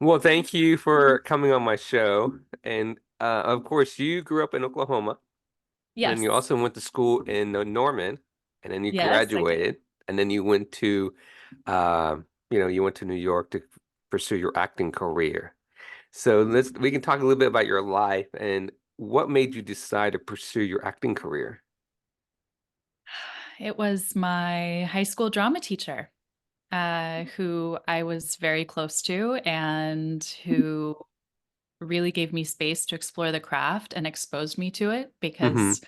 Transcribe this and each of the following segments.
Well, thank you for coming on my show. And of course, you grew up in Oklahoma, and then you Yes. also went to school in Norman, and then you Yes, I did. graduated, and then you went to New York to pursue your acting career. So we can talk a little bit about your life and what made you decide to pursue your acting career. It was my high school drama teacher, who I was very close to and who really gave me space to explore the craft and exposed me to it Hmm. because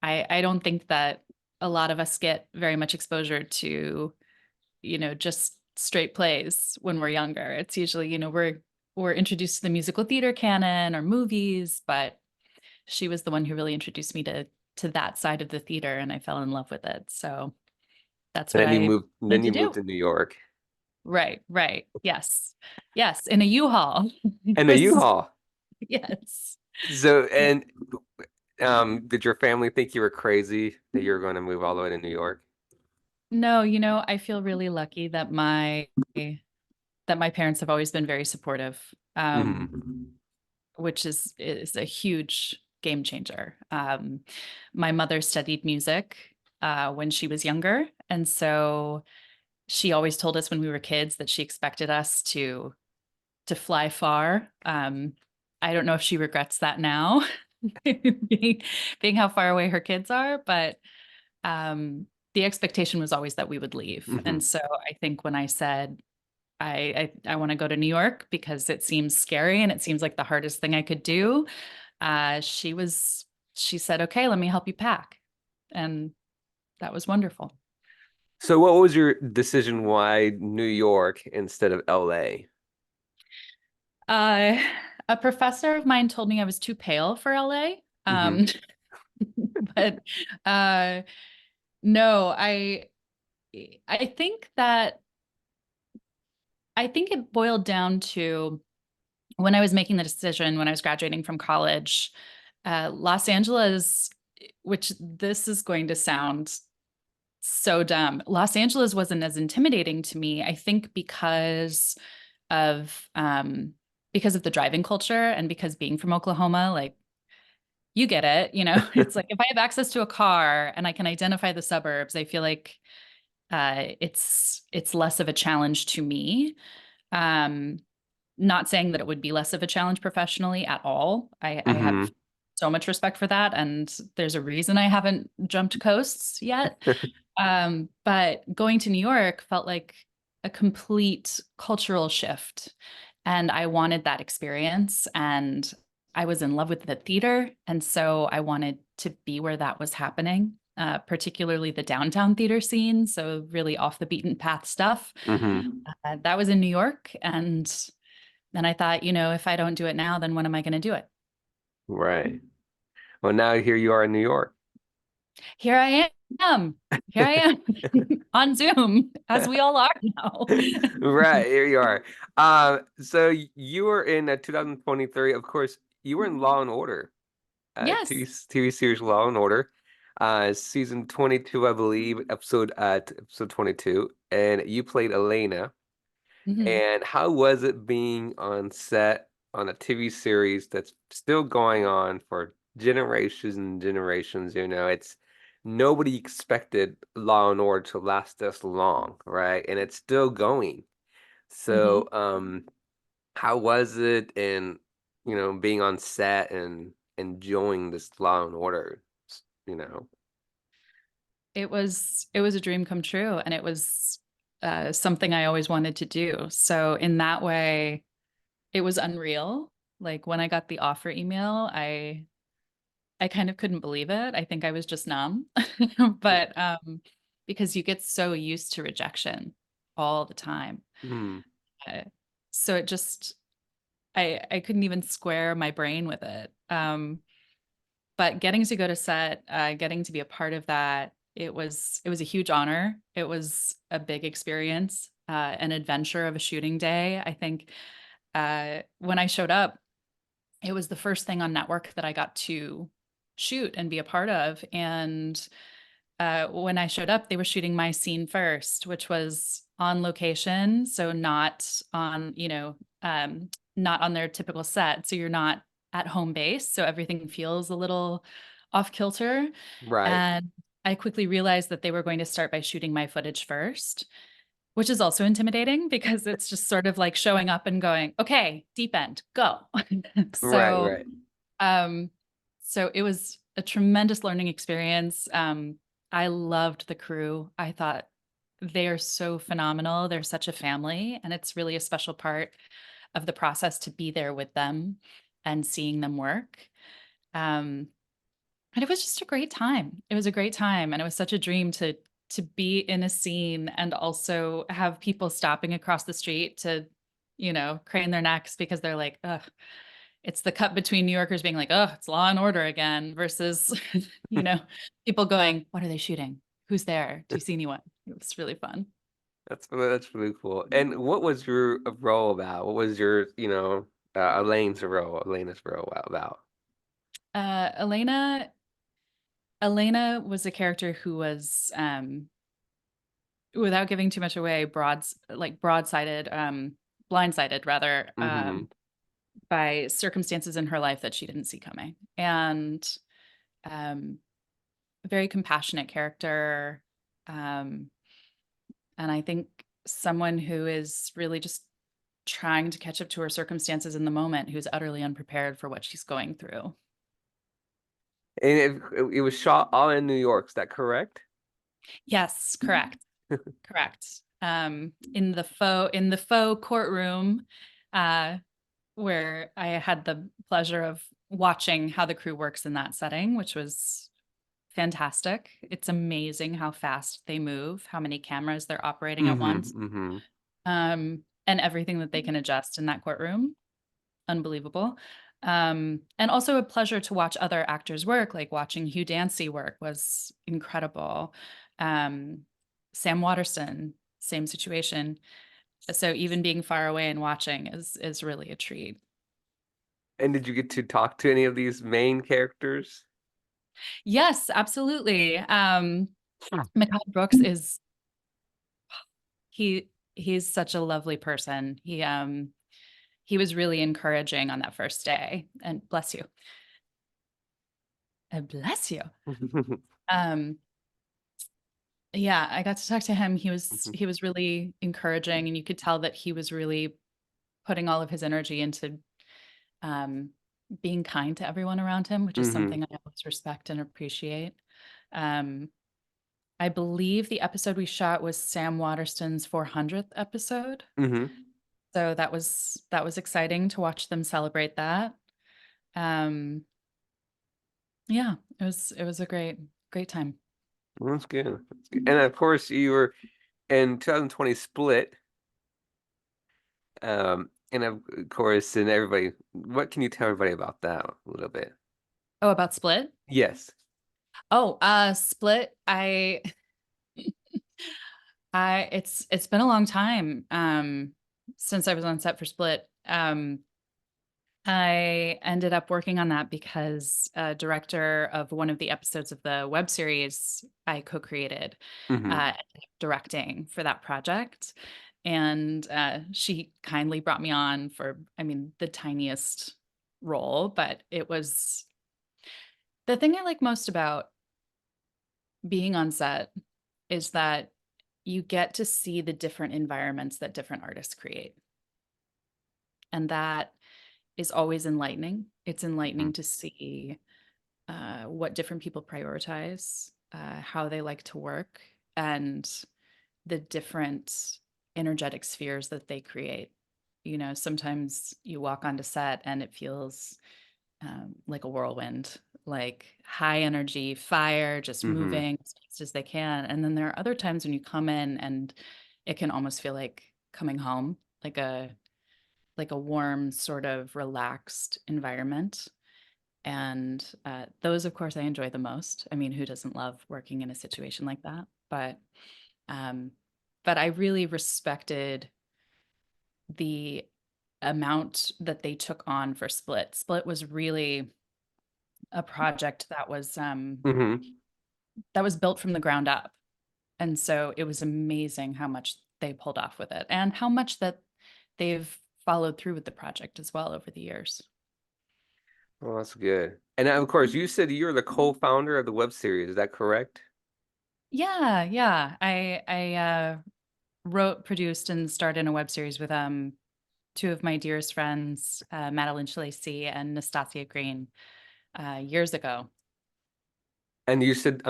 I don't think that a lot of us get very much exposure to, just straight plays when we're younger. It's usually, we're introduced to the musical theater canon or movies, but she was the one who really introduced me to that side of the theater and I fell in love with it. So that's And what then I then wanted to you moved do. to New York Right, right. Yes. Yes, in a U-Haul. It and a was U-Haul. yes. So, Yeah. and did your family think you were crazy that you were going to move all the way to New York? No, I feel really lucky that my parents have always been very supportive. Hmm. Which is a huge game changer. My mother studied music when she was younger, and so she always told us when we were kids that she expected us to fly far. I don't know if she regrets that now, being, being how far away her kids are, but um, the expectation was always that we would leave. Hmm. And so I think when I said I want to go to New York because it seems scary and it seems like the hardest thing I could do, uh, she was she said, "Okay, let me help you pack." And that was wonderful. So, what was your decision? Why New York instead of LA? Uh, a professor of mine told me I was too pale for LA. Hmm. But uh, no, I think that I think it boiled down to when I was making the decision when I was graduating from college, Los Angeles, which this is going to sound so dumb. Los Angeles wasn't as intimidating to me, I think of because of the driving culture and because being from Oklahoma, like you get it, it's like if I have access to a car and I can identify the suburbs, I feel like it's less of a challenge to me. Um, Not saying that it would be less of a challenge professionally at all. I have Hmm. so much respect for that, and there's a reason I haven't jumped coasts yet. But going to New York felt like a complete cultural shift. And I wanted that experience. And I was in love with the theater. And so I wanted to be where that was happening, particularly the downtown theater scene. So, really off the beaten path stuff. Hmm. That was in New York. And then I thought, if I don't do it now, then when am I going to do it? Right. Well, now here you are in New York. Here I am. Here I am on Zoom, as we all are now. Right, here you are. So you were in 2023. Of course, you were in Law and Order, Yes. TV series Law and Order, season 22, I believe, episode 22, and you played Elena. Mhm. And how was it being on set on a TV series that's still going on for generations and generations? It's nobody expected Law and Order to last this long, right? And it's still going. Mhm. So, how was it in, being on set and enjoying this Law and Order, you know? It was a dream come true, and it was something I always wanted to do. So in that way, it was unreal. Like when I got the offer email, I kind of couldn't believe it. I think I was just numb, but because you get so used to rejection all the time, Hmm. uh, so it just I couldn't even square my brain with it. But getting to go to set, getting to be a part of that, it was a huge honor. It was a big experience, an adventure of a shooting day. I think when I showed up, it was the first thing on network that I got to shoot and be a part of. And when I showed up, they were shooting my scene first, which was on location, so not on, not on their typical set. So you're not at home base. So everything feels a little off kilter. Right. And I quickly realized that they were going to start by shooting my footage first, which is also intimidating because it's just sort of like showing up and going, okay, deep end, go. Right, so, right. um, so it was a tremendous learning experience. I loved the crew. I thought they are so phenomenal. They're such a family, and it's really a special part of the process to be there with them and seeing them work. Um, and it was just a great time. It was a great time, and it was such a dream to be in a scene and also have people stopping across the street to, crane their necks because they're like, ugh. It's the cut between New Yorkers being like, oh, it's Law and Order again, versus, you know, people going, what are they shooting? Who's there? Do you see anyone? It was really fun. That's really cool. And what was your role about? What was your, Elena's role about? Elena was a character who was, without giving too much away, broadsided, blindsided rather, Mm-hmm. by circumstances in her life that she didn't see coming. And um, a very compassionate character. Um, and I think someone who is really just trying to catch up to her circumstances in the moment, who's utterly unprepared for what she's going through. And it was shot all in New York, is that correct? Yes, correct. Correct. In the faux courtroom, uh, where I had the pleasure of watching how the crew works in that setting, which was fantastic. It's amazing how fast they move, how many cameras they're operating at Mm-hmm. once, Mm-hmm. and everything that they can adjust in that courtroom. Unbelievable. And also a pleasure to watch other actors work, like watching Hugh Dancy work was incredible. Um, Sam Waterston, same situation. So even being far away and watching is really a treat. And did you get to talk to any of these main characters? Yes, absolutely. Mikhail Brooks is he's such a lovely person. He was really encouraging on that first day. And bless you. And bless you. Um, Yeah, I got to talk to him. He was really encouraging, and you could tell that he was really putting all of his energy into um, being kind to everyone around him, which is Mm-hmm. something I always respect and appreciate. Um, I believe the episode we shot was Sam Waterston's 400th episode, Mm-hmm. so that was exciting to watch them celebrate that. Um, yeah, it was a great time. That's good. That's good. And of course, you were in 2020 Split. And of course, and everybody, what can you tell everybody about that a little bit? Oh, about Split? Yes. Oh, Split. It's been a long time since I was on set for Split. I ended up working on that because a director of one of the episodes of the web series I co-created, Mm-hmm. ended up directing for that project. And she kindly brought me on for, I mean, the tiniest role, but it was the thing I like most about being on set is that you get to see the different environments that different artists create. And that is always enlightening. It's enlightening to see what different people prioritize, how they like to work, and the different energetic spheres that they create. Sometimes you walk onto set and it feels like a whirlwind, like high energy, fire, just Mm-hmm. moving as fast as they can. And then there are other times when you come in and it can almost feel like coming home, like a warm, sort of relaxed environment. And those, of course, I enjoy the most. I mean, who doesn't love working in a situation like that? Um, but I really respected the amount that they took on for Split. Split was really a project Mm-hmm. that was built from the ground up. And so it was amazing how much they pulled off with it and how much that they've followed through with the project as well over the years. Oh, that's good. And of course, you said you're the co-founder of the web series. Is that correct? Yeah, yeah. I wrote, produced, and starred in a web series with two of my dearest friends, Madeline Shalacy and Nastasia Green, years ago. And you said,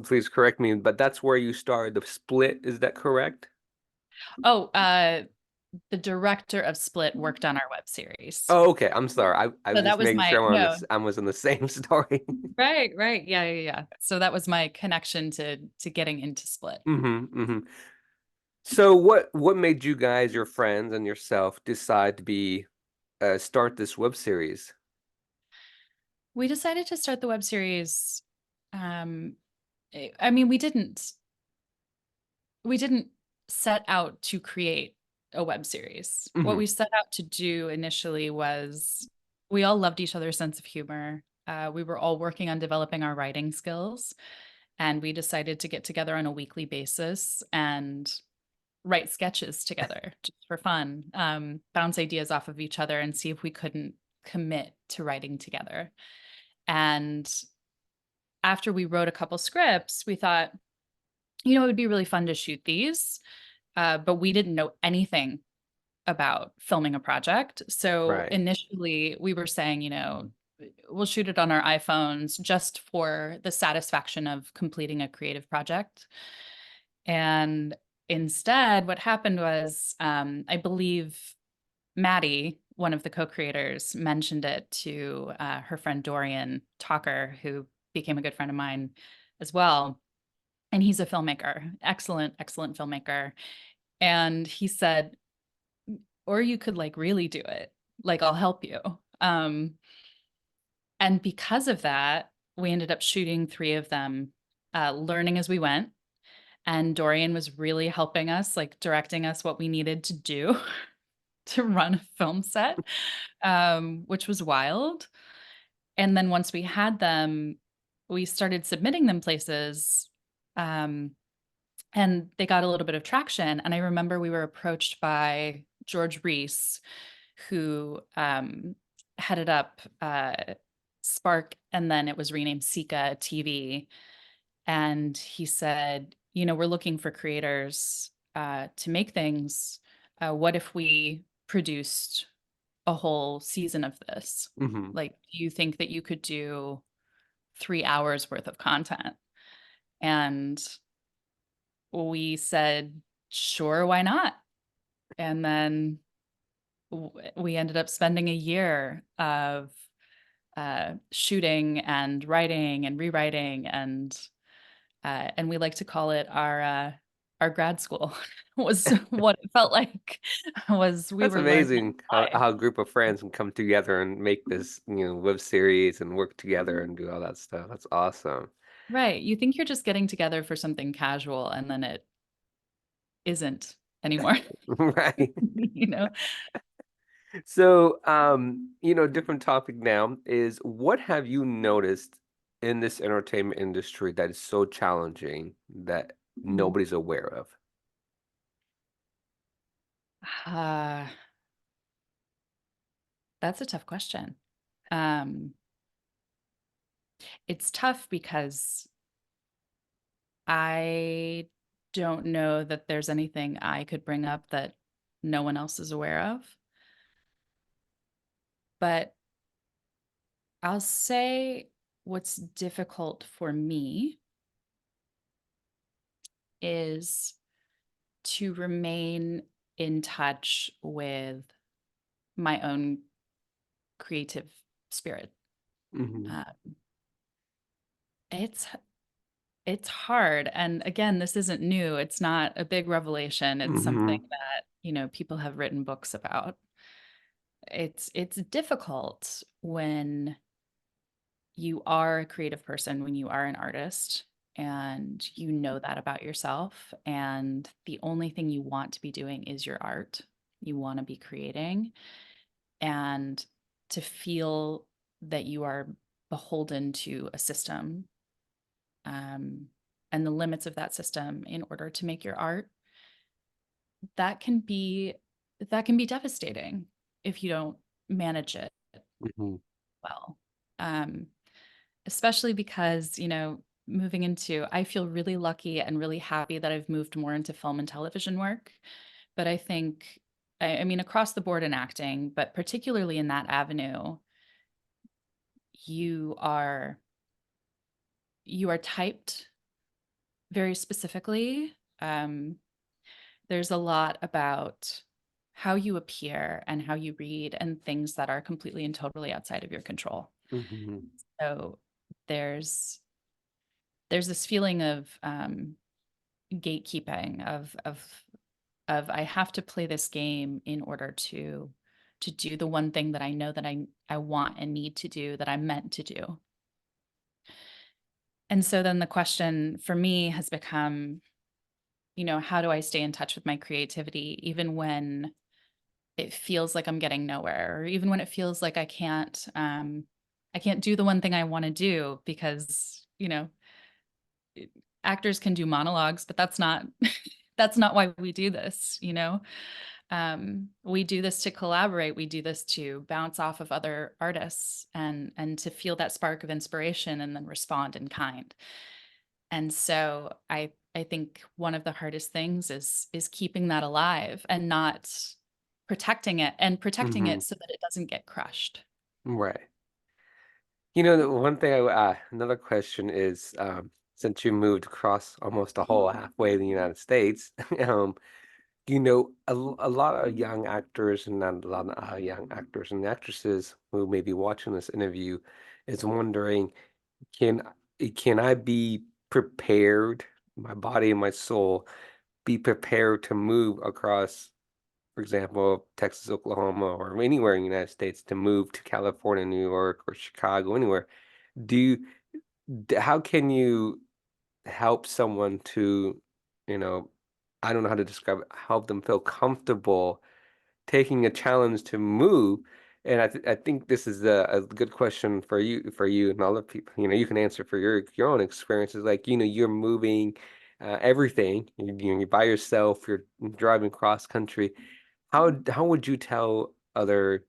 please correct me, but that's where you started the split. Is that correct? Oh, the director of Split worked on our web series. Oh, okay. I'm sorry. I So was that just was making my sure no. I was in the same story. Right, right. Yeah, yeah, yeah. So that was my connection to getting into Split. Hmm. So what made you guys, your friends and yourself, decide to be start this web series? We decided to start the web series. Um, I mean, we didn't set out to create a web series. What Hmm. we set out to do initially was we all loved each other's sense of humor. We were all working on developing our writing skills, and we decided to get together on a weekly basis and write sketches together just for fun, bounce ideas off of each other and see if we couldn't commit to writing together. And after we wrote a couple scripts, we thought, it would be really fun to shoot these. But we didn't know anything about filming a project. So Right. initially we were saying, we'll shoot it on our iPhones just for the satisfaction of completing a creative project. And instead, what happened was, I believe Maddie, one of the co-creators, mentioned it to her friend Dorian Talker, who became a good friend of mine as well. And he's a filmmaker, excellent, excellent filmmaker. And he said, or you could like really do it. Like, I'll help you. Um, and because of that, we ended up shooting three of them, learning as we went. And Dorian was really helping us, like directing us what we needed to do to run a film set, which was wild. And then once we had them, we started submitting them places. Um, and they got a little bit of traction. And I remember we were approached by George Reese, who headed up Spark, and then it was renamed Sika TV. And he said, we're looking for creators to make things. What if we produced a whole season of this? Hmm. Like, do you think that you could do 3 hours worth of content? And we said, sure, why not? And then we ended up spending a year of shooting and writing and rewriting, and we like to call it our grad school. Was what it felt like. Was we That's were learning amazing life. how a group of friends can come together and make this, web series and work together and do all that stuff. That's awesome. Right. You think you're just getting together for something casual, and then it isn't anymore. Right. you know? So, different topic now is what have you noticed in this entertainment industry that is so challenging that Mhm. nobody's aware of? Uh, that's a tough question. Um, it's tough because I don't know that there's anything I could bring up that no one else is aware of. But I'll say what's difficult for me is to remain in touch with my own creative spirit. Hmm. Uh, it's it's hard, and again, this isn't new. It's not a big revelation. It's something Hmm. that people have written books about. It's difficult when you are a creative person, when you are an artist, and you know that about yourself, and the only thing you want to be doing is your art. You want to be creating, and to feel that you are beholden to a system, um, and the limits of that system in order to make your art, that can be that can be devastating if you don't manage it Mhm. well. Um, Especially because, moving into I feel really lucky and really happy that I've moved more into film and television work. But I think, I mean, across the board in acting, but particularly in that avenue, you are you are typed very specifically. There's a lot about how you appear and how you read and things that are completely and totally outside of your control. Mhm. So there's there's this feeling of gatekeeping of I have to play this game in order to do the one thing that I know that I want and need to do, that I'm meant to do. And so then the question for me has become, how do I stay in touch with my creativity even when it feels like I'm getting nowhere, or even when it feels like I can't do the one thing I want to do because, actors can do monologues, but that's not that's not why we do this, we do this to collaborate. We do this to bounce off of other artists and to feel that spark of inspiration and then respond in kind. And so I think one of the hardest things is keeping that alive and not protecting it Mhm. so that it doesn't get crushed. Right. The one thing another question is, since you moved across almost a whole halfway of the United States, um, a lot of young actors and not a lot of young actors and actresses who may be watching this interview is wondering, can can I be prepared, my body and my soul, be prepared to move across, for example, Texas, Oklahoma, or anywhere in the United States to move to California, New York, or Chicago, anywhere. Do you, how can you help someone to, you know, I don't know how to describe it, help them feel comfortable taking a challenge to move? And I think this is a good question for you and other people. You can answer for your own experiences. Like, you're moving everything. You're by yourself. You're driving cross country. How would you tell other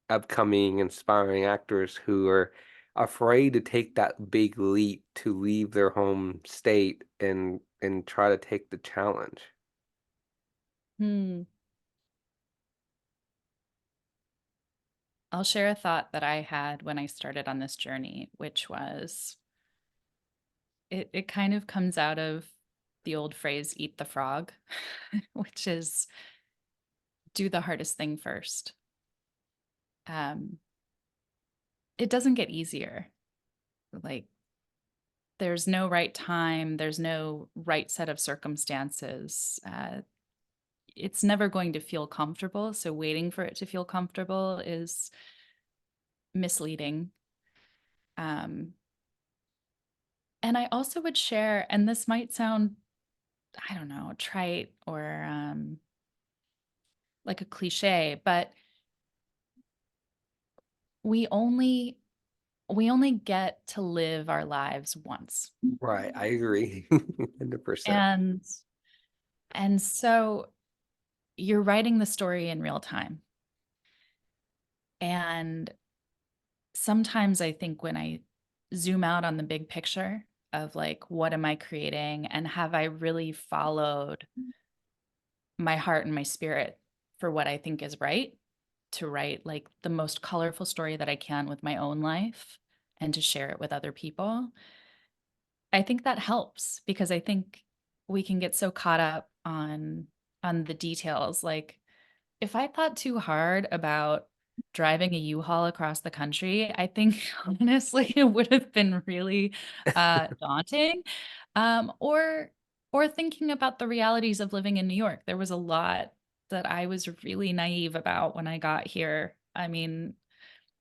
upcoming inspiring actors who are afraid to take that big leap to leave their home state and try to take the challenge? Hmm. I'll share a thought that I had when I started on this journey, which was it kind of comes out of the old phrase, eat the frog, which is do the hardest thing first. Um, it doesn't get easier. Like there's no right time, there's no right set of circumstances. It's never going to feel comfortable. So waiting for it to feel comfortable is misleading. Um, and I also would share, and this might sound, I don't know, trite or like a cliche, but we only we only get to live our lives once. Right, I agree. 100%. And so you're writing the story in real time. And sometimes I think when I zoom out on the big picture of like, what am I creating? And have I really followed my heart and my spirit for what I think is right? To write like the most colorful story that I can with my own life and to share it with other people. I think that helps because I think we can get so caught up on the details. Like if I thought too hard about driving a U-Haul across the country, I think honestly it would have been really daunting. Or thinking about the realities of living in New York. There was a lot that I was really naive about when I got here. I mean,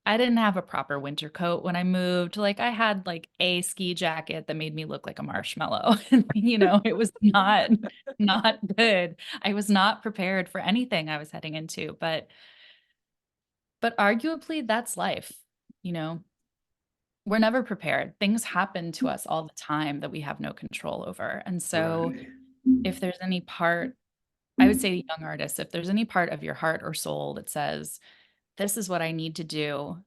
I didn't have a proper winter coat when I moved. Like I had like a ski jacket that made me look like a marshmallow. And it was not good. I was not prepared for anything I was heading into, but arguably that's life. You know, we're never prepared. Things happen to us all the time that we have no control over. And so Right. if there's any part I would say to young artists, if there's any part of your heart or soul that says, this is what I need to do,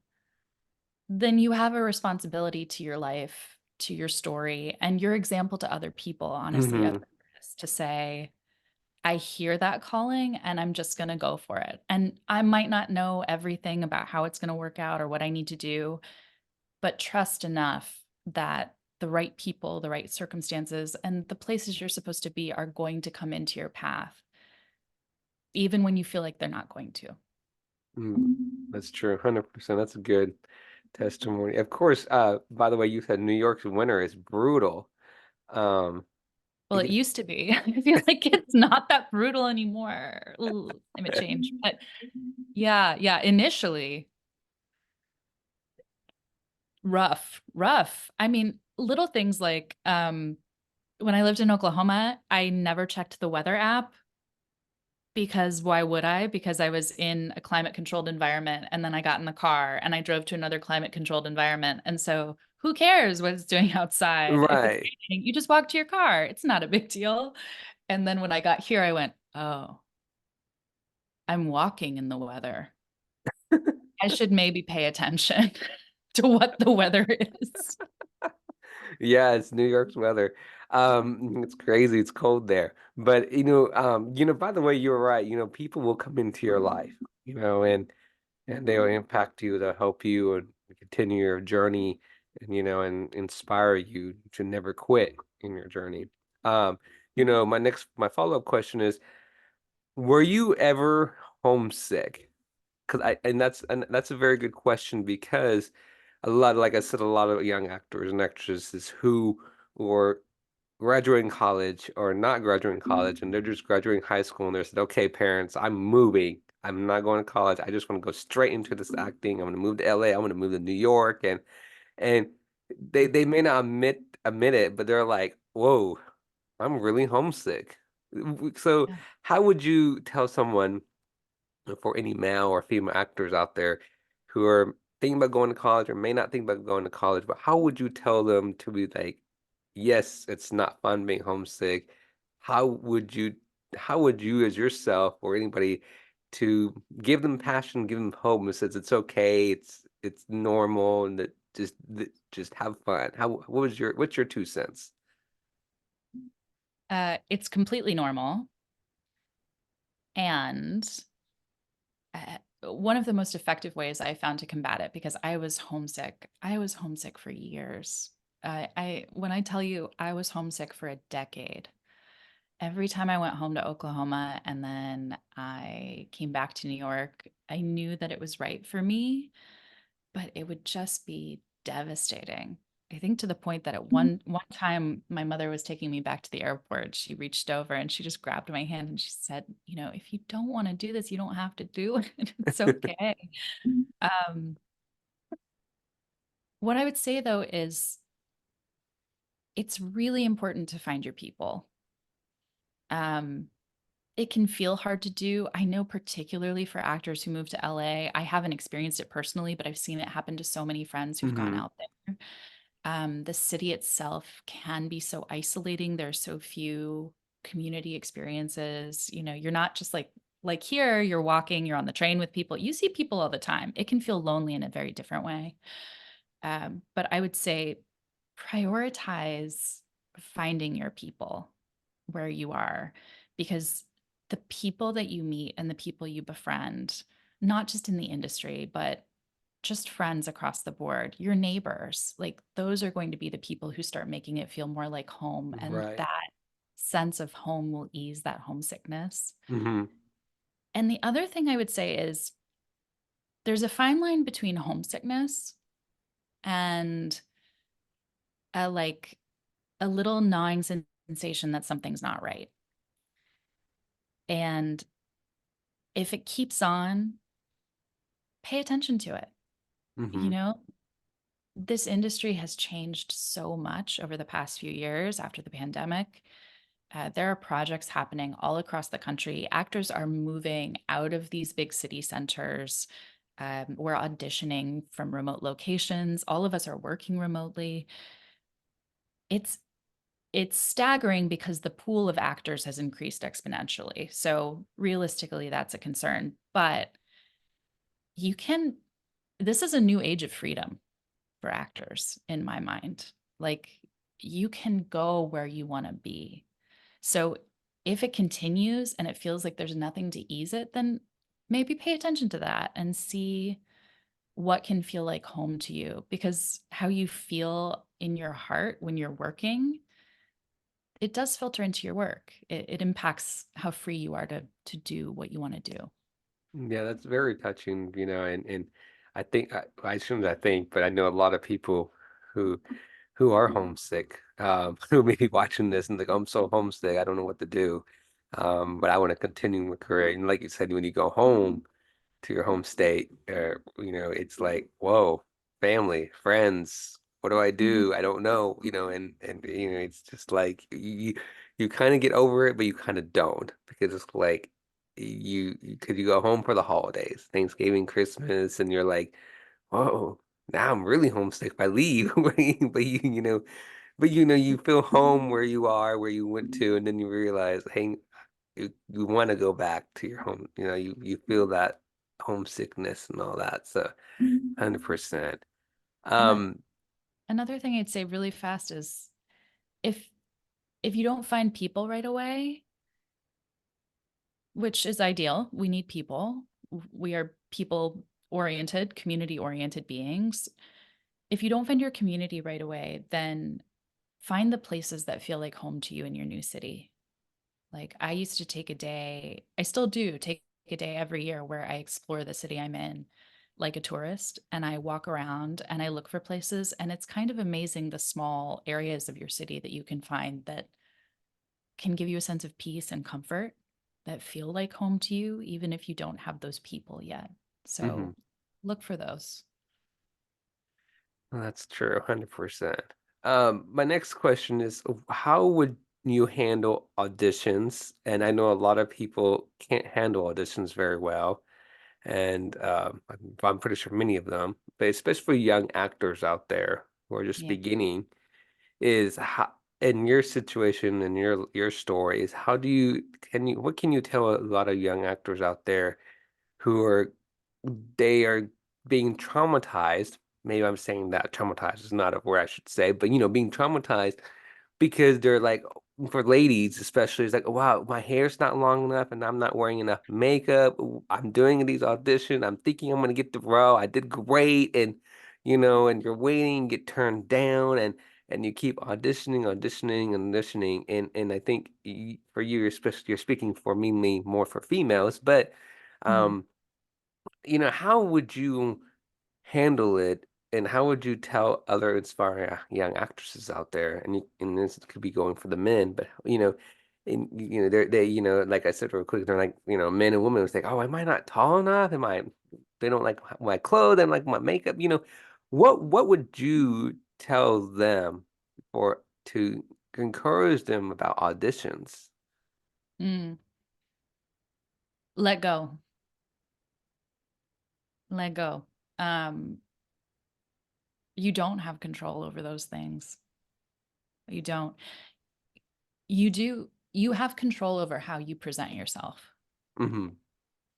then you have a responsibility to your life, to your story, and your example to other people, honestly, other Hmm. artists, to say, I hear that calling and I'm just going to go for it. And I might not know everything about how it's going to work out or what I need to do, but trust enough that the right people, the right circumstances, and the places you're supposed to be are going to come into your path, even when you feel like they're not going to. Mm, that's true, 100%. That's a good testimony. Of course, by the way, you said New York's winter is brutal. Um, Well, you it know, used to be. I feel like it's not that brutal anymore. Ooh, climate change. But yeah, yeah, initially rough, rough. I mean, little things like when I lived in Oklahoma, I never checked the weather app because why would I? Because I was in a climate controlled environment and then I got in the car and I drove to another climate controlled environment. And so who cares what it's doing outside? If it's right. raining, you just walk to your car. It's not a big deal. And then when I got here, I went, oh, I'm walking in the weather. I should maybe pay attention to what the weather is. Yeah, it's New York's weather. It's crazy. It's cold there. But by the way, you're right. People will come into your life, and they'll impact you, they'll help you and continue your journey and inspire you to never quit in your journey. Um, my follow-up question is, were you ever homesick? Because that's a very good question because like I said, a lot of young actors and actresses who were graduating college or not graduating college and they're just graduating high school and they said, okay, parents, I'm moving. I'm not going to college. I just want to go straight into this acting. I'm going to move to LA. I'm going to move to New York. And they may not admit it, but they're like, whoa, I'm really homesick. So Yeah. how would you tell someone, for any male or female actors out there who are thinking about going to college or may not think about going to college, but how would you tell them to be like, yes, it's not fun being homesick. How would you how would you as yourself or anybody to give them passion, give them hope and says it's okay, it's normal and that just have fun. What's your 2 cents? It's completely normal. And one of the most effective ways I found to combat it, because I was homesick for years. When I tell you I was homesick for a decade, every time I went home to Oklahoma and then I came back to New York, I knew that it was right for me, but it would just be devastating. I think to the point that at one time my mother was taking me back to the airport. She reached over and she just grabbed my hand and she said, if you don't want to do this, you don't have to do it. It's okay. Um, what I would say though is it's really important to find your people. Um, it can feel hard to do. I know particularly for actors who move to LA. I haven't experienced it personally, but I've seen it happen to so many friends who've gone Hmm. out there. The city itself can be so isolating. There's so few community experiences. You're not just like here, you're walking, you're on the train with people. You see people all the time. It can feel lonely in a very different way. But I would say prioritize finding your people where you are, because the people that you meet and the people you befriend, not just in the industry, but just friends across the board, your neighbors, like those are going to be the people who start making it feel more like home. And Right. that sense of home will ease that homesickness. Hmm. And the other thing I would say is there's a fine line between homesickness and like a little gnawing sensation that something's not right. And if it keeps on, pay attention to it. You Hmm. know, this industry has changed so much over the past few years after the pandemic. There are projects happening all across the country. Actors are moving out of these big city centers. We're auditioning from remote locations. All of us are working remotely. It's it's staggering because the pool of actors has increased exponentially. So realistically, that's a concern. But you can, this is a new age of freedom for actors in my mind. Like you can go where you want to be. So if it continues and it feels like there's nothing to ease it, then maybe pay attention to that and see what can feel like home to you, because how you feel in your heart when you're working, it does filter into your work. It impacts how free you are to do what you want to do. Yeah, that's very touching, and I think I shouldn't I think, but I know a lot of people who who are homesick, who may be watching this and like, I'm so homesick, I don't know what to do. But I want to continue my career. And like you said, when you go home to your home state, it's like, whoa, family, friends, what do I Mhm. do? I don't know, and it's just like you kind of get over it, but you kind of don't because it's like could you go home for the holidays, Thanksgiving, Christmas, and you're like, whoa, now I'm really homesick if I leave. But you feel home where you are, where you went to, and then you realize, hey, you want to go back to your home. You feel that homesickness and all that. So 100%. Ano- Um, Another thing I'd say really fast is if if you don't find people right away, which is ideal, we need people. We are people oriented, community oriented beings. If you don't find your community right away, then find the places that feel like home to you in your new city. Like I used to take a day, I still do take a day every year where I explore the city I'm in like a tourist and I walk around and I look for places. And it's kind of amazing the small areas of your city that you can find that can give you a sense of peace and comfort that feel like home to you, even if you don't have those people yet. mhm. So look for those. Well, that's true, 100%. My next question is, how would you handle auditions? And I know a lot of people can't handle auditions very well, and I'm pretty sure many of them, but especially young actors out there who are just Yeah. beginning, is how in your situation and your story is how do you can you what can you tell a lot of young actors out there who they are being traumatized. Maybe I'm saying that traumatized is not a word I should say, but being traumatized because they're like, for ladies especially, it's like, wow, my hair's not long enough and I'm not wearing enough makeup. I'm doing these auditions. I'm thinking I'm gonna get the role. I did great, and you're waiting, get turned down, and you keep auditioning, auditioning, and auditioning. And I think for you, especially, you're speaking for mainly more for females, but Mhm. um how would you handle it, and how would you tell other inspiring young actresses out there? And this could be going for the men, but like I said real quick, they're like, men and women was like, oh, am I not tall enough? They don't like my clothes, they don't like my makeup, what would you tell them for to encourage them about auditions? Mm. Let go. Let go. Um, you don't have control over those things. You don't. You have control over how you present yourself. Hmm.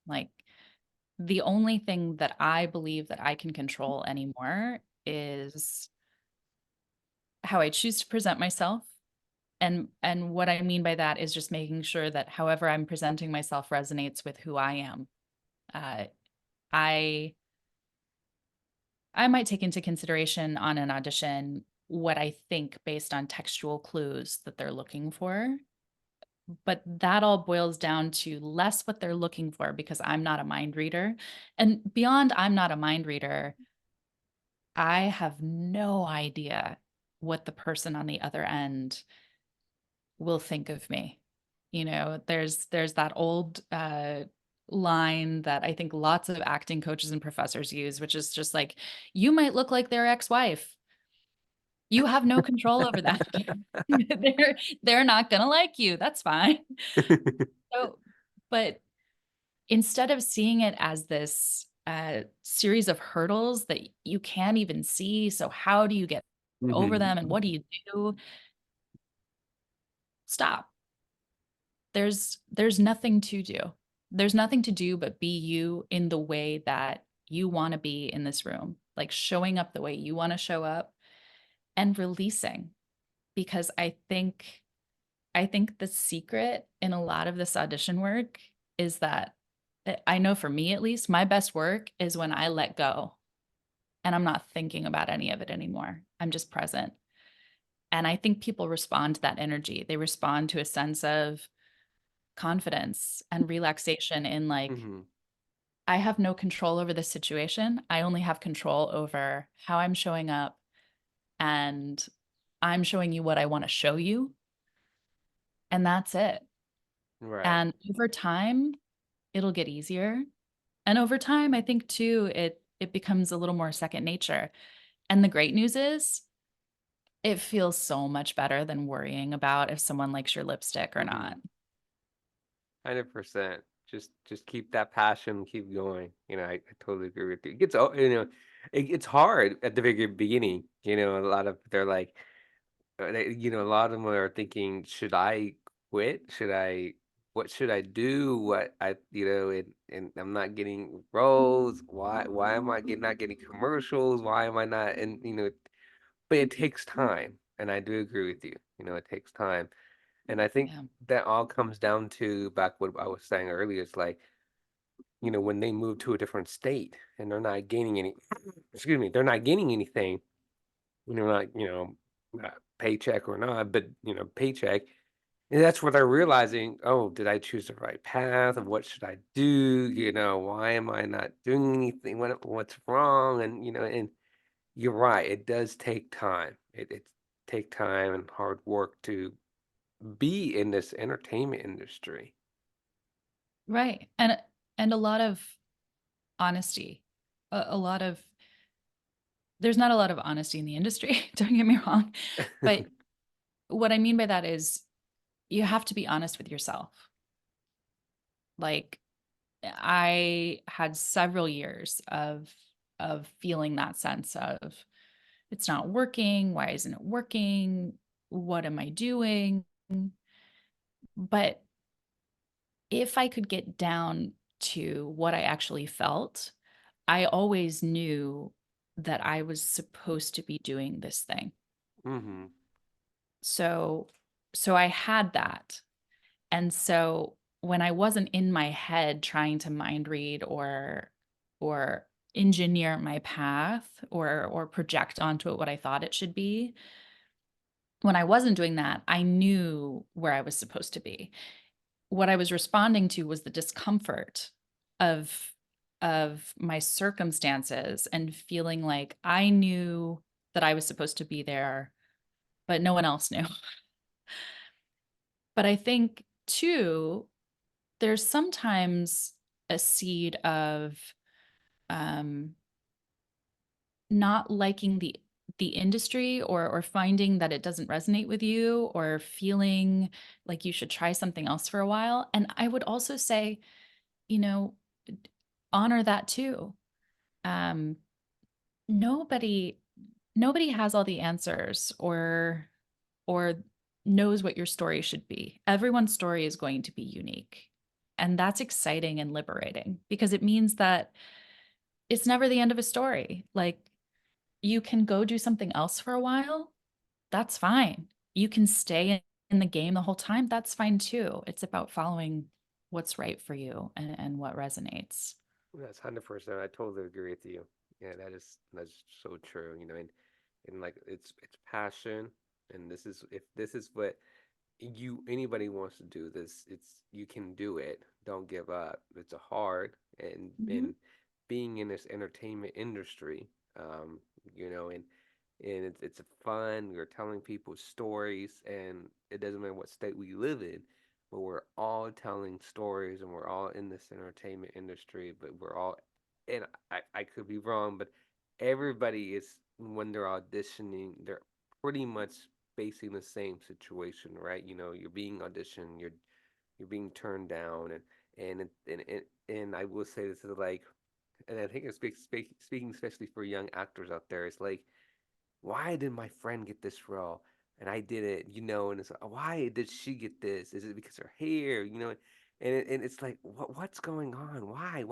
Like the only thing that I believe that I can control anymore is how I choose to present myself. And what I mean by that is just making sure that however I'm presenting myself resonates with who I am. Uh, I I might take into consideration on an audition what I think based on textual clues that they're looking for. But that all boils down to less what they're looking for because I'm not a mind reader. And beyond I'm not a mind reader, I have no idea what the person on the other end will think of me. There's that old line that I think lots of acting coaches and professors use, which is just like, you might look like their ex-wife. You have no control over that. They're not gonna like you. That's fine. So, but instead of seeing it as this series of hurdles that you can't even see, so how do you get over Hmm. them and what do you do? stop. There's nothing to do. There's nothing to do but be you in the way that you want to be in this room, like showing up the way you want to show up and releasing. Because I think the secret in a lot of this audition work is that I know for me at least, my best work is when I let go and I'm not thinking about any of it anymore. I'm just present. And I think people respond to that energy. They respond to a sense of confidence and relaxation in like, Hmm. I have no control over this situation. I only have control over how I'm showing up and I'm showing you what I want to show you. And that's it. Right. And over time, it'll get easier. And over time, I think too, it becomes a little more second nature. And the great news is it feels so much better than worrying about if someone likes your lipstick or Hmm. not. 100%. Just keep that passion, keep going. I totally agree with you. It's hard at the very beginning. A lot of they're like, a lot of them are thinking, should I quit? What should I do? And I'm not getting roles. Why am I not getting commercials? Why am I not? But it takes time, and I do agree with you. It takes time. And I think Yeah. that all comes down to back what I was saying earlier. It's like, when they move to a different state and they're not gaining any, excuse me, they're not gaining anything, like, paycheck or not, but, paycheck. And that's where they're realizing, oh, did I choose the right path? Of what should I do? Why am I not doing anything? What's wrong? And you're right. It does take time. It take time and hard work to be in this entertainment industry. Right. And a lot of honesty. A lot of there's not a lot of honesty in the industry, don't get me wrong. But what I mean by that is you have to be honest with yourself. Like I had several years of feeling that sense of it's not working, why isn't it working? What am I doing? But if I could get down to what I actually felt, I always knew that I was supposed to be doing this thing. Hmm. So so I had that. And so when I wasn't in my head trying to mind read or engineer my path or project onto it what I thought it should be, when I wasn't doing that, I knew where I was supposed to be. What I was responding to was the discomfort of of my circumstances and feeling like I knew that I was supposed to be there, but no one else knew. But I think too, there's sometimes a seed of um, not liking the industry or finding that it doesn't resonate with you or feeling like you should try something else for a while. And I would also say, you know, honor that too. Um, nobody nobody has all the answers or knows what your story should be. Everyone's story is going to be unique. And that's exciting and liberating because it means that it's never the end of a story. Like you can go do something else for a while. That's fine. You can stay in the game the whole time. That's fine too. It's about following what's right for you and what resonates. That's 100%. I totally agree with you. Yeah, that's so true. And like it's passion, and this is if this is what anybody wants to do this, you can do it. Don't give up. It's a hard Mhm. and being in this entertainment industry, um, and it's a fun. We're telling people stories, and it doesn't matter what state we live in, but we're all telling stories, and we're all in this entertainment industry. But we're all, and I could be wrong, but everybody is when they're auditioning, they're pretty much facing the same situation, right? You're being auditioned, you're being turned down, and I will say this is like, and I think it's speaking especially for young actors out there, it's like, why did my friend get this role? and I didn't, and it's like, why did she get this? Is it because her hair, and it's like, what's going on? Why,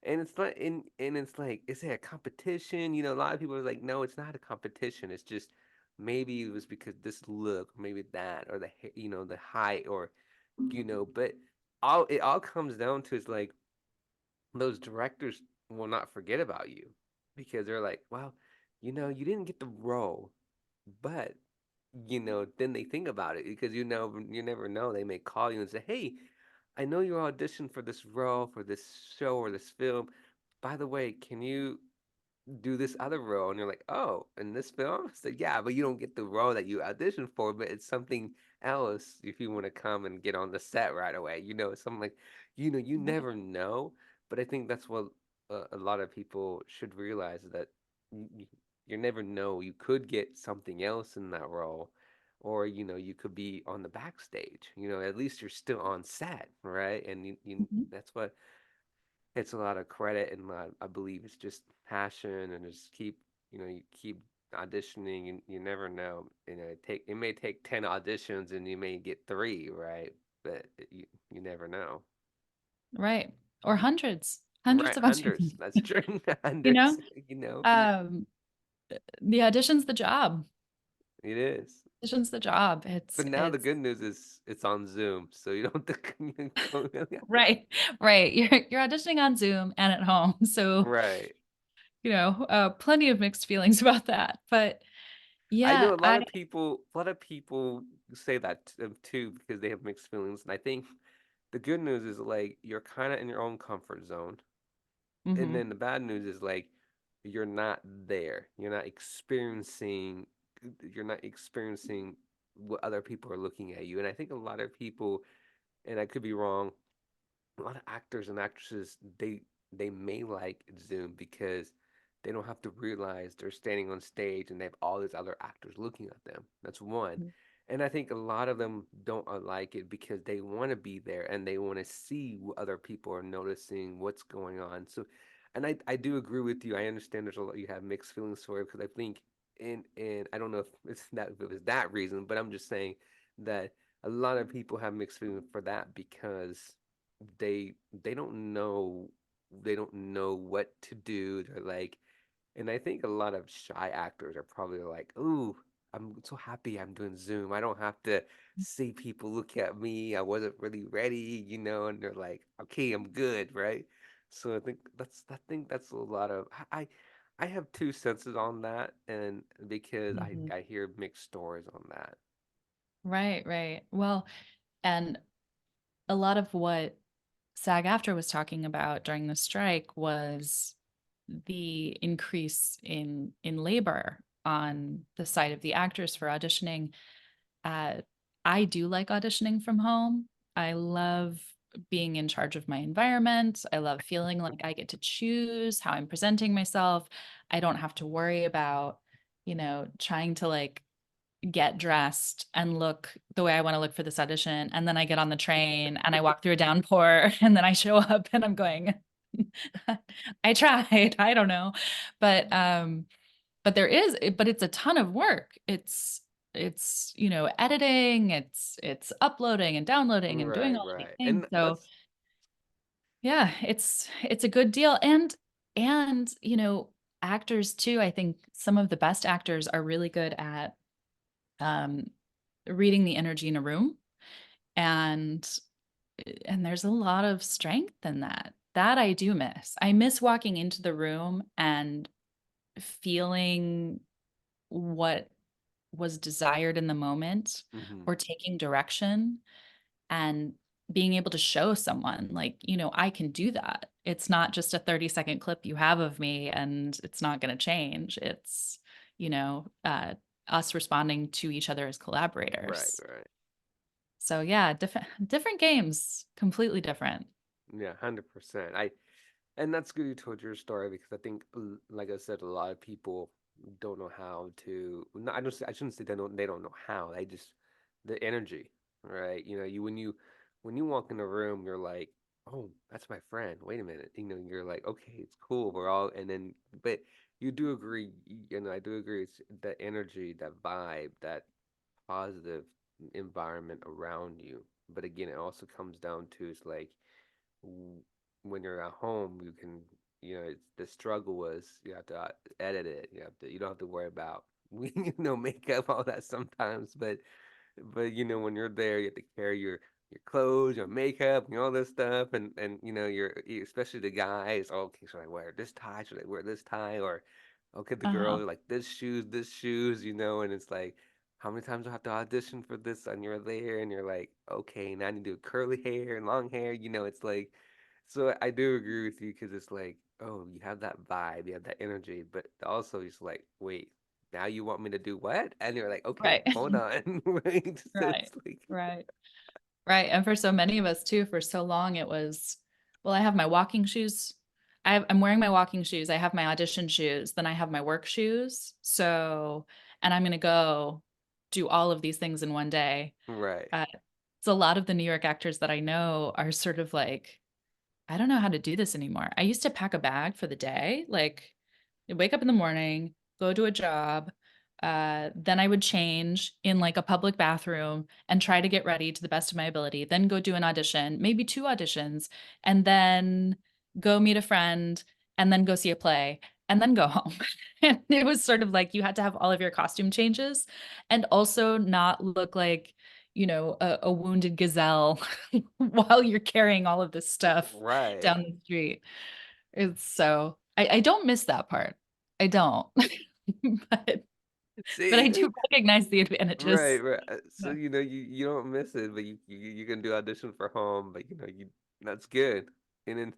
And it's not, and it's like, is it a competition? A lot of people are like, no, it's not a competition. It's just maybe it was because this look, maybe that, or the height, or but it all comes down to is like those directors will not forget about you because they're like, well, you didn't get the role, but then they think about it because you never know. They may call you and say, hey, I know you auditioned for this role for this show or this film. By the way, can you do this other role? And you're like, oh, in this film? So yeah, but you don't get the role that you auditioned for, but it's something else if you want to come and get on the set right away. It's something like, you Right. never know. But I think that's what a lot of people should realize that you, you never know. You could get something else in that role, or you could be on the backstage. At least you're still on set, right? And Mhm. that's what it's a lot of credit and I believe it's just passion and just you keep auditioning and you never know. It may take 10 auditions and you may get 3, right? But you never know. Right. Or hundreds Right, of hundreds. auditions, That's true. you know? Hundreds, you know. Um, the audition's the job. It is. Audition's the job. But now the It's good news is it's on Zoom, so you don't have to go. right, right. You're auditioning on Zoom and at home. So, Right. plenty of mixed feelings about that. But I yeah, know a lot of people say that too because they have mixed feelings, and I think the good news is like you're kind of in your own comfort zone, and mhm, then the bad news is like you're not there. You're not experiencing what other people are looking at you, and I think a lot of people, and I could be wrong, a lot of actors and actresses they may like Zoom because they don't have to realize they're standing on stage and they have all these other actors looking at them. That's one. mhm, And I think a lot of them don't like it because they want to be there and they want to see what other people are noticing, what's going on. So, and I do agree with you. I understand there's a lot you have mixed feelings for it because I think and I don't know if it was that reason, but I'm just saying that a lot of people have mixed feelings for that because they they don't know they don't know what to do. They're like, and I think a lot of shy actors are probably like, "Ooh, I'm so happy I'm doing Zoom. I don't have to see people look at me. I wasn't really ready, And they're like, "Okay, I'm good, right?" So I think that's a lot of I have two senses on that, and because I mhm. I hear mixed stories on that. Right, right. Well, and a lot of what SAG-AFTRA was talking about during the strike was the increase in labor on the side of the actors for auditioning. Uh, I do like auditioning from home. I love being in charge of my environment. I love feeling like I get to choose how I'm presenting myself. I don't have to worry about, trying to like get dressed and look the way I want to look for this audition. And then I get on the train and I walk through a downpour and then I show up and I'm going, I tried. I don't know. But but it's a ton of work. It's, editing, it's uploading and downloading and doing Right, all of these right. things. And So that's yeah, it's a good deal. And, actors too, I think some of the best actors are really good at um reading the energy in a room and and there's a lot of strength in that. That I do miss. I miss walking into the room and feeling what was desired in the moment mhm. or taking direction and being able to show someone like, I can do that. It's not just a 30-second clip you have of me and it's not going to change. It's, you know, uh, us responding to each other as Right, collaborators. right. So yeah, different games, completely different. Yeah, 100%. And that's good you told your story because I think, like I said, a lot of people don't know how to. No, I shouldn't say they don't know how. The energy, right? You when you walk in the room, you're like. oh, that's my friend. Wait a minute. You're like, okay, it's cool. We're all, and then, but you do agree, I do agree. It's that energy, that vibe, that positive environment around you. But again, it also comes down to it's like w- when you're at home, you can, the struggle was you have to edit it. You don't have to worry about, makeup, all that sometimes. But when you're there, you have to carry your clothes, your makeup, and all this stuff, and especially the guys. Oh, okay, should I wear this tie? Should I wear this tie? Or okay, the Uh-huh. girls are like this shoes, and it's like, how many times do I have to audition for this? And you're there, and you're like, okay, now I need to do curly hair and long hair. It's like, so I do agree with you because it's like, oh, you have that vibe, you have that energy, but also it's like, wait, now you want me to do what? And you're like, okay, Right. hold on, right? So Right. it's like, Right. Right. And for so many of us too, for so long it was, well, I have my walking shoes. I'm wearing my walking shoes. I have my audition shoes. Then I have my work shoes. So, and I'm going to go do all of these things in one day. right, Uh, so a lot of the New York actors that I know are sort of like, I don't know how to do this anymore. I used to pack a bag for the day, like I'd wake up in the morning, go to a job, then I would change in like a public bathroom and try to get ready to the best of my ability, then go do an audition, maybe two auditions, and then go meet a friend, and then go see a play, and then go home. And it was sort of like you had to have all of your costume changes and also not look like, a wounded gazelle while you're carrying all of this stuff right. down the street. It's so I don't miss that part. I don't. But but I See, do recognize the right, advantages. right. So Yeah. you don't miss it, but you can do audition for home, but you that's good. And then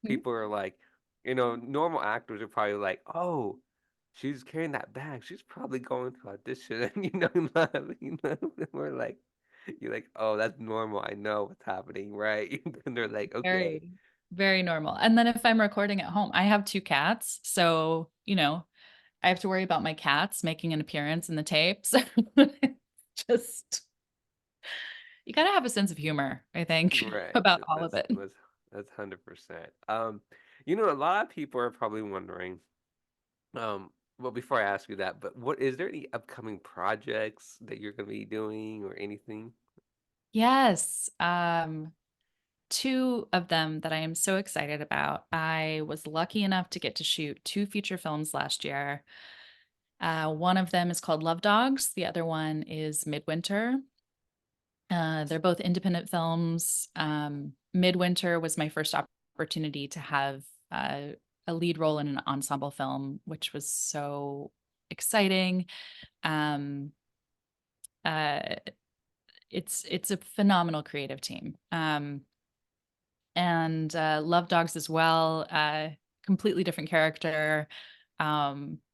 Mhm. people are like, normal actors are probably like, oh, she's carrying that bag. She's probably going to audition. And we're like, you're like, oh, that's normal. I know what's happening, right? And they're like, okay, Very, very normal. And then if I'm recording at home, I have two cats, so, I have to worry about my cats making an appearance in the tapes. Just you gotta have a sense of humor, I think, right. about That- all of That's it. that's that's 100%. A lot of people are probably wondering. Well, before I ask you that, but what is there any upcoming projects that you're going to be doing or anything? Yes, two of them that I am so excited about. I was lucky enough to get to shoot two feature films last year. One of them is called Love Dogs. The other one is Midwinter. They're both independent films. Midwinter was my first opportunity to have uh, a lead role in an ensemble film, which was so exciting. Um, uh, it's a phenomenal creative team. And Love Dogs as well. Completely different character,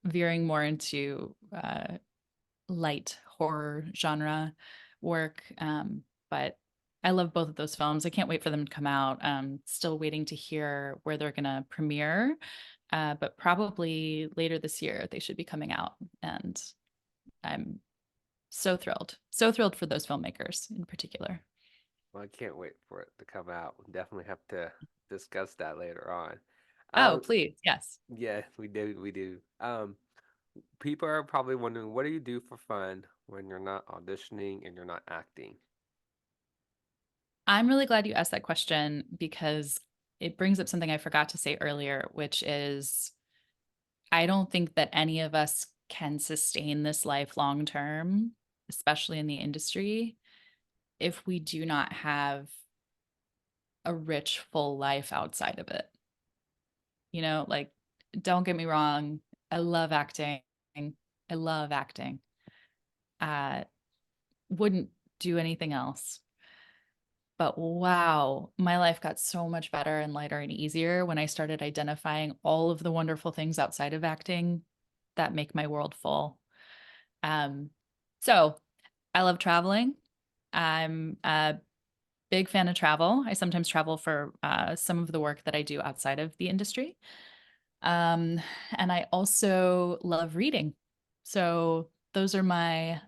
veering more into light horror genre work. But I love both of those films. I can't wait for them to come out. Still waiting to hear where they're going to premiere, but probably later this year they should be coming out. And I'm so thrilled for those filmmakers in particular. Well, I can't wait for it to come out. We'll definitely have to discuss that later on. Oh, Um, please, yes. yeah, we do. People are probably wondering, what do you do for fun when you're not auditioning and you're not acting? I'm really glad you asked that question because it brings up something I forgot to say earlier, which is I don't think that any of us can sustain this life long term, especially in the industry, if we do not have a rich, full life outside of it. Like, don't get me wrong, I love acting. I love acting. Uh, wouldn't do anything else. But wow, my life got so much better and lighter and easier when I started identifying all of the wonderful things outside of acting that make my world full. Um, so I love traveling. I'm a big fan of travel. I sometimes travel for some of the work that I do outside of the industry. And I also love reading. So those are my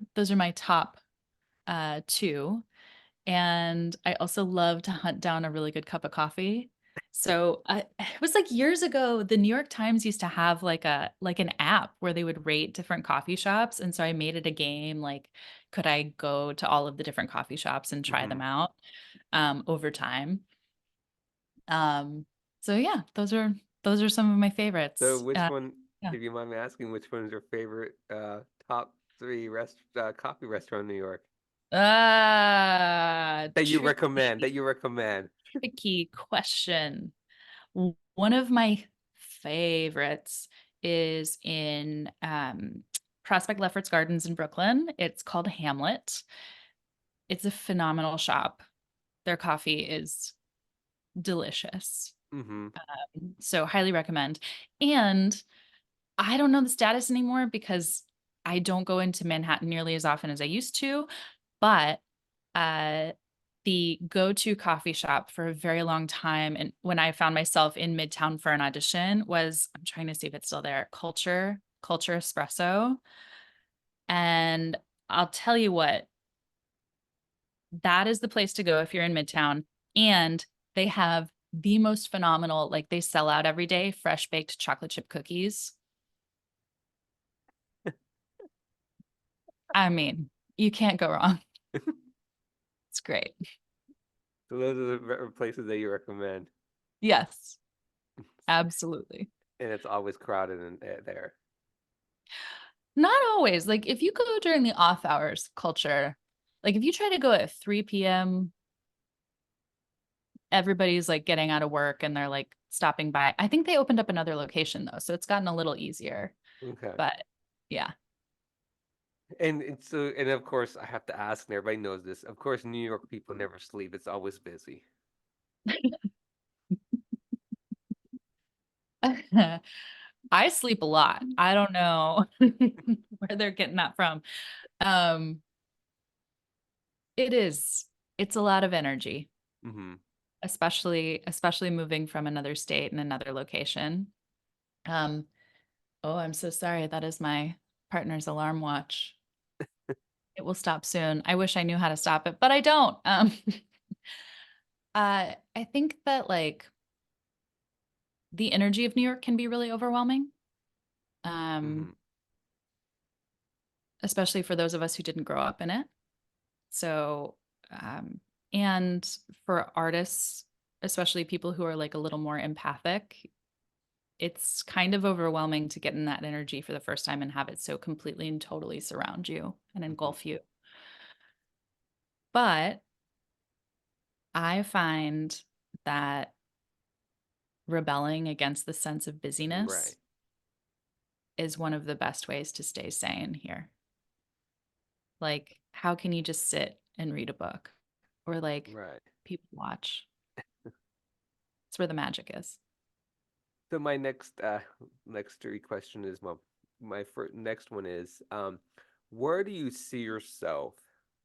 top two. And I also love to hunt down a really good cup of coffee. So it was like years ago, the New York Times used to have like an app where they would rate different coffee shops. And so I made it a game. Like, could I go to all of the different coffee shops and try them Hmm. out over time? Um, so yeah, those are some of my So favorites. which one, Yeah. if you mind me asking, which one is your favorite top three coffee restaurant in New York that you recommend? Tricky, That you recommend? tricky question. One of my favorites is in Prospect Lefferts Gardens in Brooklyn. It's called Hamlet. It's a phenomenal shop. Their coffee is delicious. Mm-hmm. So highly recommend. And I don't know the status anymore because I don't go into Manhattan nearly as often as I used to, but uh the go-to coffee shop for a very long time and when I found myself in Midtown for an audition was I'm trying to see if it's still there, Culture Espresso. And I'll tell you what, that is the place to go if you're in Midtown. And they have the most phenomenal, like they sell out every day, fresh baked chocolate chip cookies. I mean, you can't go wrong. It's great. So those are the places that you recommend, Yes, absolutely. and it's always crowded in there. Not always. Like if you go during the off hours culture, like if you try to go at 3 p.m., everybody's like getting out of work and they're like stopping by. I think they opened up another location though, so it's gotten a little easier. Okay. But yeah. And of course I have to ask, and everybody knows this. Of course, New York people never sleep. It's always busy. I sleep a lot. I don't know where they're getting that from. Um, it is. It's a lot of energy, Mm-hmm. especially moving from another state and another location. Um, oh, I'm so sorry. That is my partner's alarm watch. It will stop soon. I wish I knew how to stop it, but I don't. I think that like the energy of New York can be really overwhelming. Um, Mm-hmm. especially for those of us who didn't grow up in it. So, um, and for artists, especially people who are like a little more empathic, it's kind of overwhelming to get in that energy for the first time and have it so completely and totally surround you and Mm-hmm. engulf you. But I find that rebelling against the sense of Right. busyness is one of the best ways to stay sane here. Like, how can you just sit and read a book or like Right. people watch? It's where the magic is. So my next three question is my first next one is where do you see yourself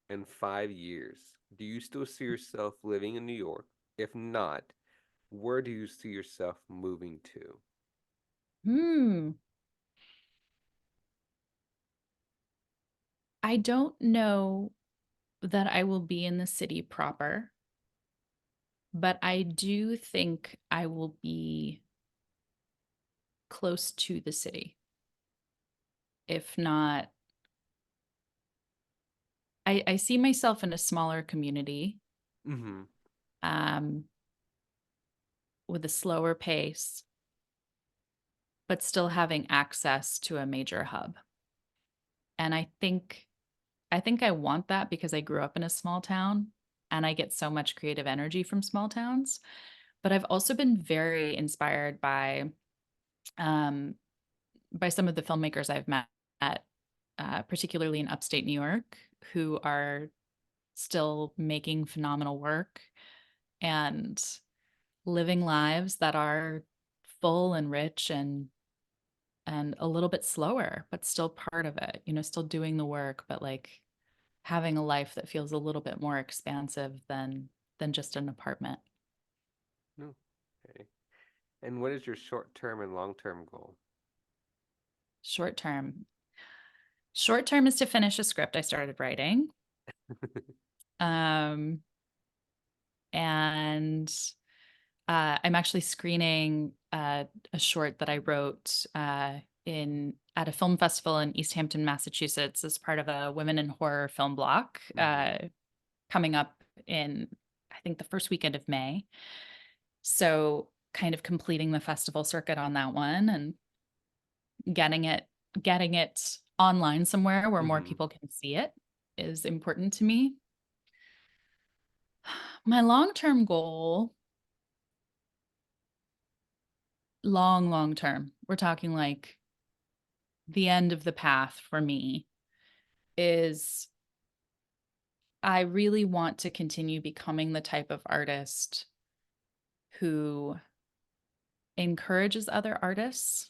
in 5 years? Do you still see yourself living in New York? If not, where do you see yourself moving to? Hmm. I don't know that I will be in the city proper, but I do think I will be close to the city. If not, I see myself in a smaller community, Mm-hmm. um, with a slower pace, but still having access to a major hub. And I think I want that because I grew up in a small town and I get so much creative energy from small towns. But I've also been very inspired um, by some of the filmmakers I've met, particularly in upstate New York, who are still making phenomenal work and living lives that are full and rich and a little bit slower, but still part of it, still doing the work, but like having a life that feels a little bit more expansive than just an apartment. No. Okay. And what is your short-term and long-term goal? Short term. Short term is to finish a script I started writing. And I'm actually screening a short that I wrote in at a film festival in East Hampton, Massachusetts, as part of a Women in Horror film block Mm-hmm. coming up in, I think, the first weekend of May. So, kind of completing the festival circuit on that one and getting it getting it online somewhere where more Mm-hmm. people can see it is important to me. My long-term goal, long term, we're talking like the end of the path for me, is I really want to continue becoming the type of artist who encourages other artists,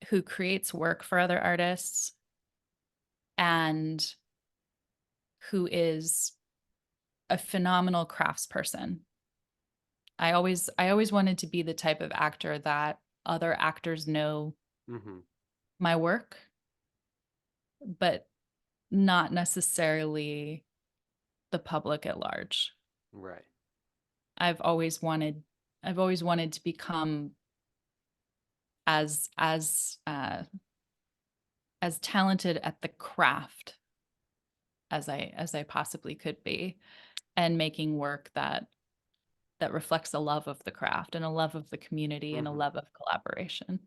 who creates work for other artists, and who is a phenomenal craftsperson. I always wanted to be the type of actor that other actors know Mm-hmm. my work, but not necessarily the public at large. Right. I've always wanted I've always wanted to become as talented at the craft as I possibly could be, and making work that reflects a love of the craft and a love of the community and a Mm-hmm. love of collaboration.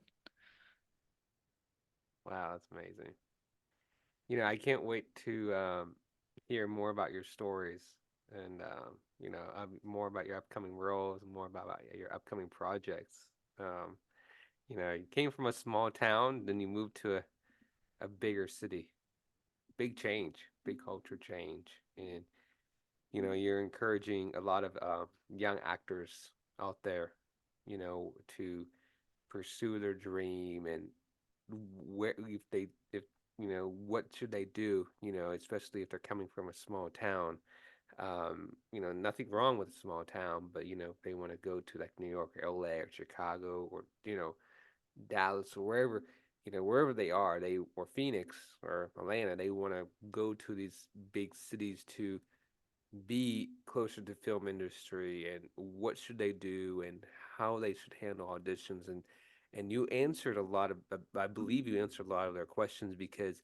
Wow, that's amazing. I can't wait to hear more about your stories and more about your upcoming roles and more about your upcoming projects. Um, you came from a small town, then you moved to a bigger city. Big change, big culture change, and you're encouraging a lot of young actors out there, to pursue their dream and where if what should they do, especially if they're coming from a small town. Nothing wrong with a small town, but if they want to go to like New York or LA or Chicago or Dallas or wherever they are, they or Phoenix or Atlanta, they want to go to these big cities to be closer to film industry and what should they do and how they should handle auditions and you answered a lot of I believe you answered a lot of their questions because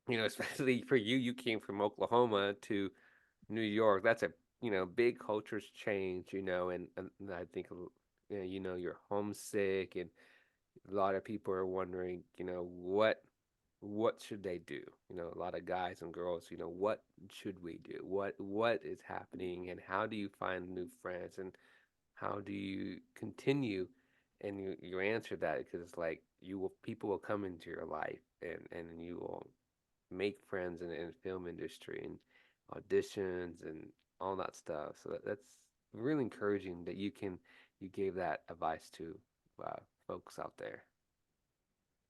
especially for you, you came from Oklahoma to New York. That's a big cultures change, and I think you're homesick and a lot of people are wondering, what should they do? A lot of guys and girls, what should we do? What is happening and how do you find new friends and how do you continue? And you answer that because it's like people will come into your life and you will make friends in the film industry and auditions and all that stuff. So that's really encouraging that you gave that advice to folks out there.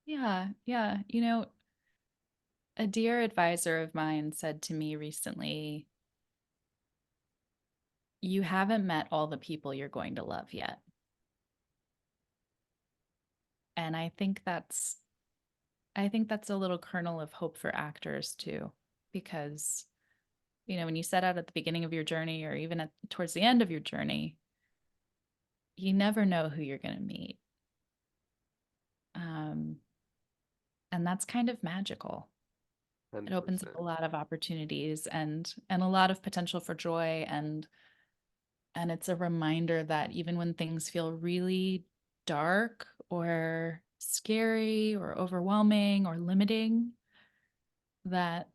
Yeah, yeah. A dear advisor of mine said to me recently, "You haven't met all the people you're going to love yet." And I think that's a little kernel of hope for actors too, because when you set out at the beginning of your journey or even towards the end of your journey, you never know who you're going to meet. Um, and that's kind of magical. It opens up 100%. a lot of opportunities and a lot of potential for joy, and it's a reminder that even when things feel really dark or scary or overwhelming or limiting, that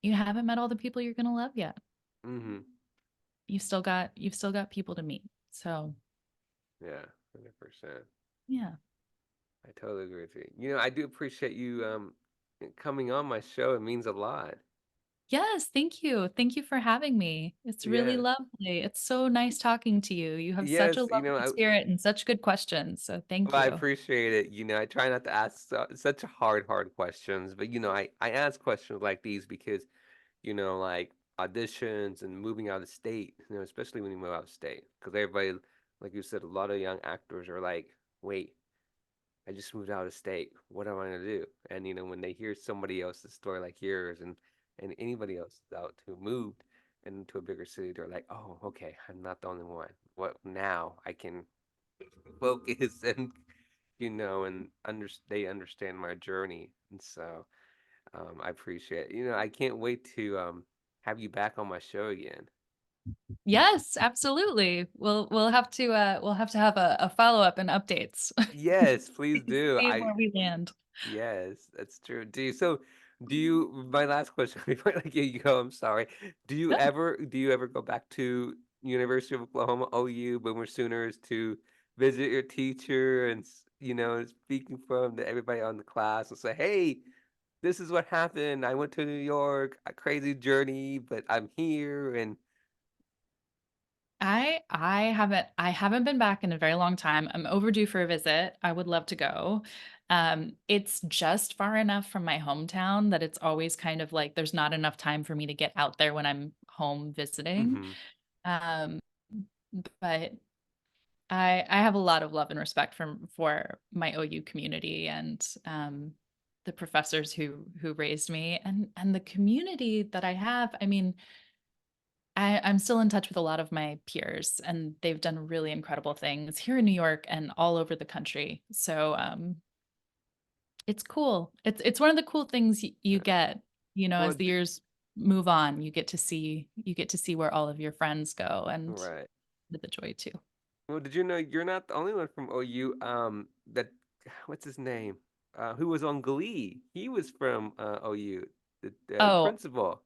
you haven't met all the people you're going to love yet. Mm-hmm. You've still got people to meet. So, Yeah, 100%. yeah. I totally agree with you. I do appreciate you coming on my show. It means a lot. Yes, thank you. Thank you for having me. It's really Yes. lovely. It's so nice talking to you. You have such a Yes, lovely spirit and such good questions. So, thank I you. appreciate it. I try not to ask such hard questions, but I ask questions like these because, like auditions and moving out of state, especially when you move out of state, because everybody, like you said, a lot of young actors are like, wait, I just moved out of state. What am I gonna do? And when they hear somebody else's story like yours and and anybody else out who moved into a bigger city, they're like, oh, okay, I'm not the only one. What now? I can focus and and they understand my journey, and so I appreciate it. I can't wait to have you back on my show again. Yes, absolutely. We'll have to have a follow-up and updates. Yes, please do. See where we land. Yes, that's true. My last question before I let you go, I'm sorry. Do you ever go back to University of Oklahoma, OU, Boomer Sooners to visit your teacher and speaking from to everybody on the class and say, hey, this is what happened. I went to New York, a crazy journey, but I'm here and I haven't been back in a very long time. I'm overdue for a visit. I would love to go. It's just far enough from my hometown that it's always kind of like there's not enough time for me to get out there when I'm home visiting. hmm Um, but I have a lot of love and respect for my OU community and the professors who raised me and the community that I have. I mean, I'm still in touch with a lot of my peers, and they've done really incredible things here in New York and all over the country. So it's cool. It's one of the cool things you get, well, as the years move on. You get to see where all of your friends go and right. the joy too. Well, did you know you're not the only one from OU? That what's his name? Who was on Glee? He was from OU. The Oh, principal.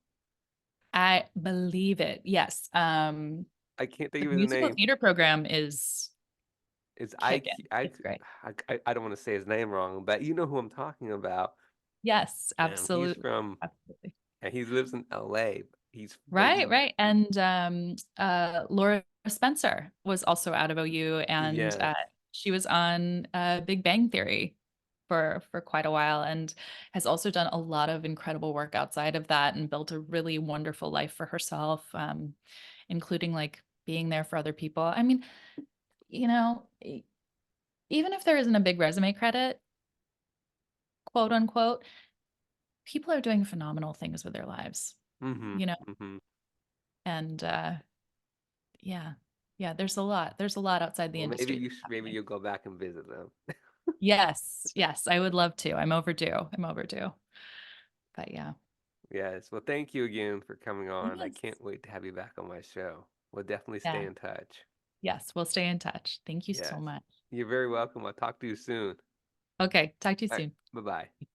I believe it. Yes. I can't think The of his musical name. theater program is It's kicking. It's great. I don't want to say his name wrong, but you know who I'm talking about. Yes, He's absolutely. from Absolutely. and he lives in LA. Right, right. And Laura Spencer was also out of OU, and Yes. she was on Big Bang Theory for quite a while, and has also done a lot of incredible work outside of that, and built a really wonderful life for herself, including like being there for other people. I mean, even if there isn't a big resume credit, quote unquote, people are doing phenomenal things with their lives, Mm-hmm. you know, Mm-hmm. and yeah. Yeah, there's a lot outside the Well, industry maybe happening. you'll go back and visit them. Yes, yes, I would love to. I'm overdue. I'm overdue. But yeah. Yes. Well, thank you again for coming on. I Yes. can't wait to have you back on my show. We'll definitely stay Yeah. in touch. Yes, we'll stay in touch. Thank you so Yes. much. You're very welcome. I'll talk to you soon. Okay, talk to you All right. soon. Bye-bye.